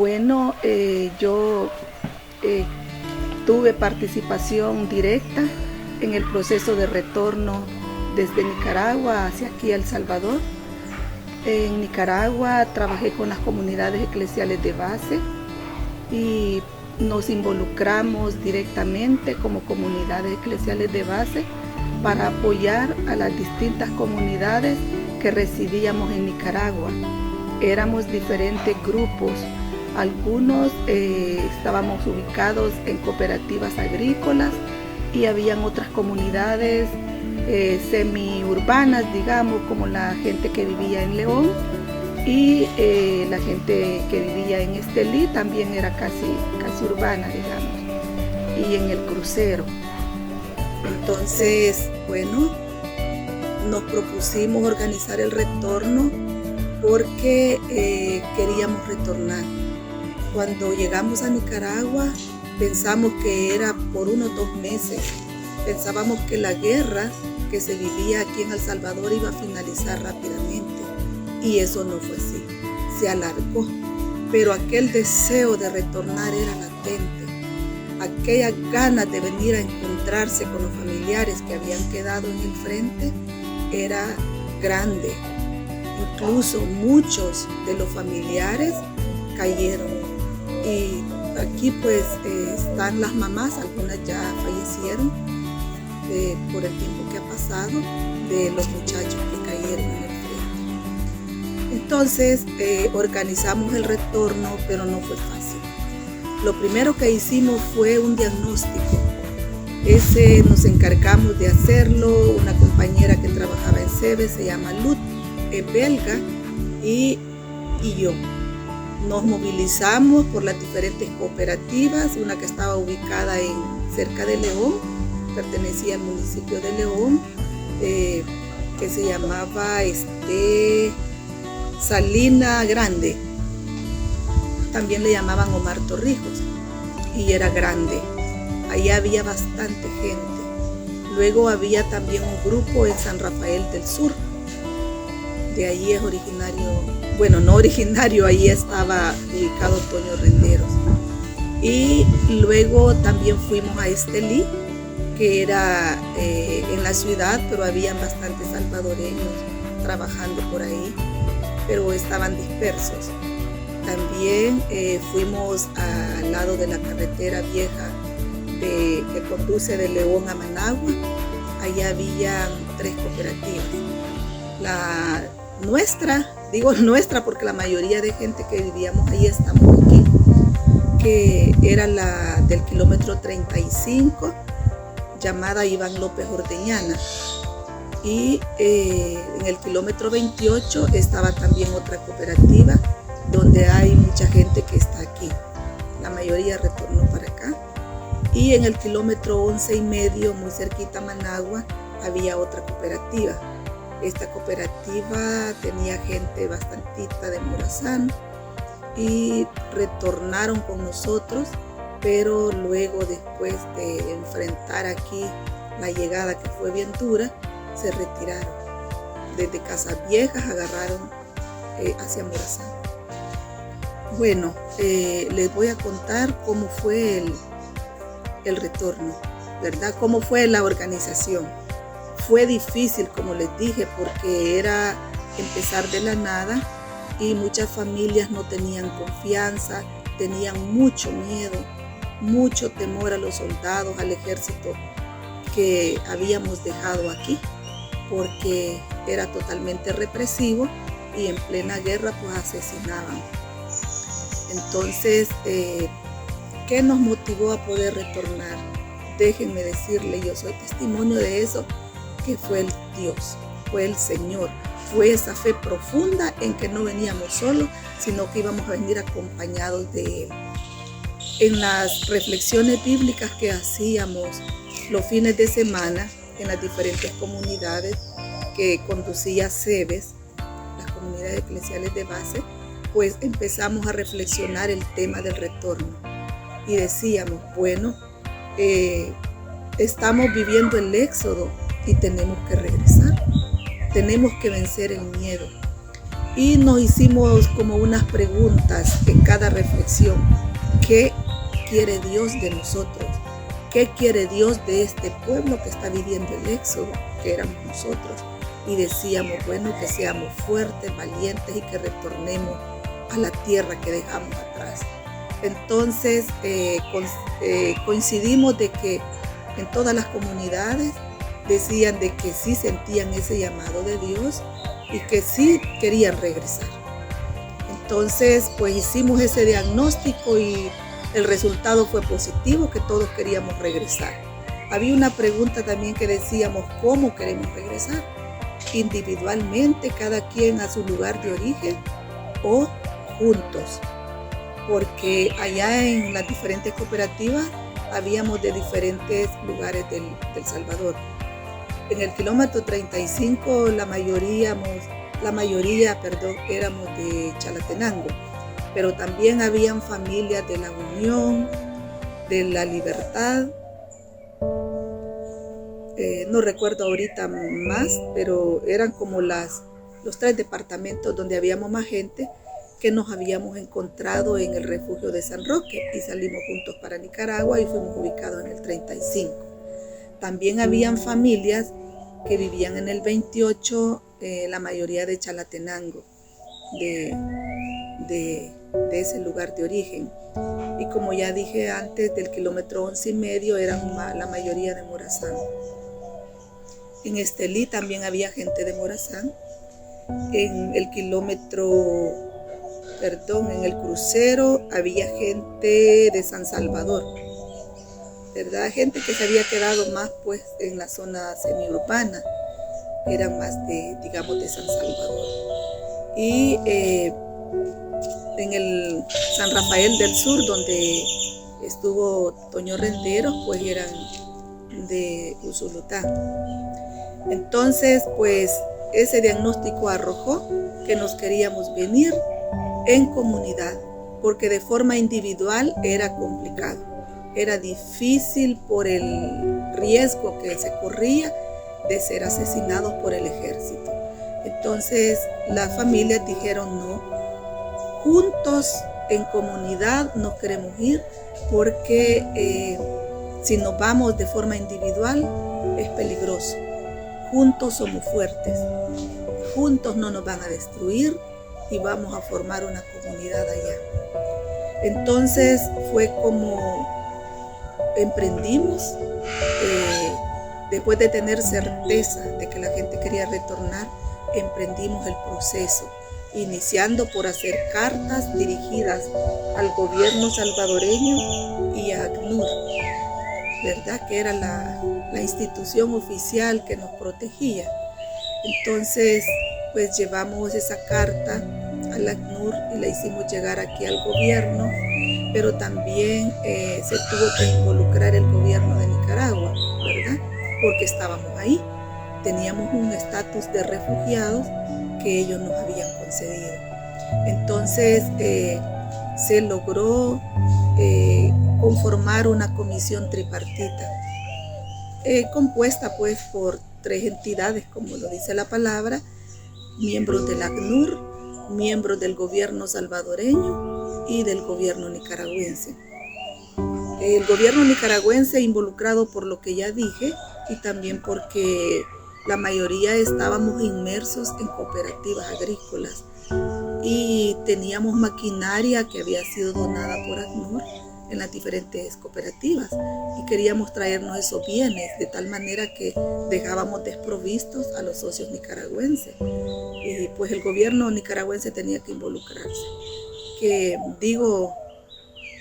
Bueno, yo tuve participación directa en el proceso de retorno desde Nicaragua hacia aquí a El Salvador. En Nicaragua trabajé con las comunidades eclesiales de base y nos involucramos directamente como comunidades eclesiales de base para apoyar a las distintas comunidades que residíamos en Nicaragua. Éramos diferentes grupos, algunos estábamos ubicados en cooperativas agrícolas y habían otras comunidades semi-urbanas, digamos, como la gente que vivía en León y la gente que vivía en Estelí también era casi urbana, digamos, y en el crucero. Entonces, bueno, nos propusimos organizar el retorno porque queríamos retornar. Cuando llegamos a Nicaragua pensamos que era por 1 o 2 meses. Pensábamos que la guerra que se vivía aquí en El Salvador iba a finalizar rápidamente y eso no fue así, se alargó. Pero aquel deseo de retornar era latente, aquellas ganas de venir a encontrarse con los familiares que habían quedado en el frente era grande. Incluso muchos de los familiares cayeron y aquí pues están las mamás, algunas ya fallecieron por el tiempo que ha pasado de los muchachos que cayeron en el frente. Entonces organizamos el retorno, pero no fue fácil. Lo primero que hicimos fue un diagnóstico. Ese nos encargamos de hacerlo, una compañera que trabajaba en SEBE, se llama Lut, es belga, y yo. Nos movilizamos por las diferentes cooperativas, una que estaba ubicada cerca de León, pertenecía al municipio de León, que se llamaba Salina Grande. También le llamaban Omar Torrijos y era grande. Allá había bastante gente. Luego había también un grupo en San Rafael del Sur. De ahí es originario, bueno, no originario, ahí estaba ubicado Toño Renderos. Y luego también fuimos a Estelí, que era en la ciudad, pero habían bastantes salvadoreños trabajando por ahí, pero estaban dispersos. También fuimos al lado de la carretera vieja que conduce de León a Managua. Allá había 3 cooperativas. La nuestra, digo nuestra porque la mayoría de gente que vivíamos ahí estamos aquí, que era la del kilómetro 35, llamada Iván López Ordeñana. Y en el kilómetro 28 estaba también otra cooperativa donde hay mucha gente que está aquí. La mayoría retornó para acá. Y en el kilómetro 11,5, muy cerquita a Managua, había otra cooperativa. Esta cooperativa tenía gente bastantita de Morazán y retornaron con nosotros, pero luego después de enfrentar aquí la llegada que fue bien dura, se retiraron. Desde Casas Viejas agarraron hacia Morazán. Bueno, les voy a contar cómo fue el retorno, ¿verdad? Cómo fue la organización. Fue difícil, como les dije, porque era empezar de la nada y muchas familias no tenían confianza, tenían mucho miedo, mucho temor a los soldados, al ejército que habíamos dejado aquí, porque era totalmente represivo y en plena guerra pues asesinaban. Entonces, ¿qué nos motivó a poder retornar? Déjenme decirle, yo soy testimonio de eso, que fue el Dios, fue el Señor, fue esa fe profunda en que no veníamos solos, sino que íbamos a venir acompañados de Él. En las reflexiones bíblicas que hacíamos los fines de semana en las diferentes comunidades que conducía SEBES, las comunidades eclesiales de base, pues empezamos a reflexionar el tema del retorno y decíamos, bueno, estamos viviendo el éxodo y tenemos que regresar, tenemos que vencer el miedo. y nos hicimos como unas preguntas en cada reflexión. ¿Qué quiere Dios de nosotros? ¿Qué quiere Dios de este pueblo que está viviendo el éxodo, que éramos nosotros? Y decíamos, bueno, que seamos fuertes, valientes y que retornemos a la tierra que dejamos atrás. Entonces coincidimos de que en todas las comunidades decían de que sí sentían ese llamado de Dios y que sí querían regresar. Entonces pues hicimos ese diagnóstico y el resultado fue positivo, que todos queríamos regresar. Había una pregunta también que decíamos, ¿cómo queremos regresar? Individualmente, cada quien a su lugar de origen, o juntos, porque allá en las diferentes cooperativas habíamos de diferentes lugares del Salvador. En el kilómetro 35 la mayoría éramos de Chalatenango, pero también habían familias de La Unión, de La Libertad, no recuerdo ahorita más, pero eran como los 3 departamentos donde habíamos más gente, que nos habíamos encontrado en el refugio de San Roque y salimos juntos para Nicaragua y fuimos ubicados en el 35. También habían familias que vivían en el 28, la mayoría de Chalatenango, de ese lugar de origen. Y como ya dije antes, del kilómetro 11,5 eran la mayoría de Morazán. En Estelí también había gente de Morazán. En el crucero había gente de San Salvador, ¿verdad? Gente que se había quedado más pues en la zona semiurbana, eran más de San Salvador. Y en el San Rafael del Sur, donde estuvo Toño Renderos, pues eran de Usulutá. Entonces, pues ese diagnóstico arrojó que nos queríamos venir en comunidad, porque de forma individual era complicado, era difícil por el riesgo que se corría de ser asesinados por el ejército. Entonces las familias dijeron no, juntos en comunidad no queremos ir, porque si nos vamos de forma individual es peligroso. Juntos somos fuertes, juntos no nos van a destruir y vamos a formar una comunidad allá. Entonces fue como emprendimos, después de tener certeza de que la gente quería retornar, emprendimos el proceso, iniciando por hacer cartas dirigidas al gobierno salvadoreño y a ACNUR, ¿verdad? Que era la institución oficial que nos protegía. Entonces, pues llevamos esa carta al ACNUR y la hicimos llegar aquí al gobierno, pero también se tuvo que involucrar el gobierno de Nicaragua, ¿verdad? Porque estábamos ahí, teníamos un estatus de refugiados que ellos nos habían concedido. Entonces se logró conformar una comisión tripartita, compuesta pues por 3 entidades, como lo dice la palabra, miembros del ACNUR, miembros del gobierno salvadoreño y del gobierno nicaragüense. El gobierno nicaragüense involucrado por lo que ya dije y también porque la mayoría estábamos inmersos en cooperativas agrícolas y teníamos maquinaria que había sido donada por ACNUR en las diferentes cooperativas y queríamos traernos esos bienes de tal manera que dejábamos desprovistos a los socios nicaragüenses, y pues el gobierno nicaragüense tenía que involucrarse. Que digo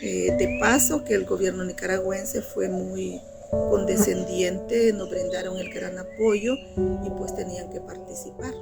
de paso que el gobierno nicaragüense fue muy condescendiente, nos brindaron el gran apoyo y pues tenían que participar.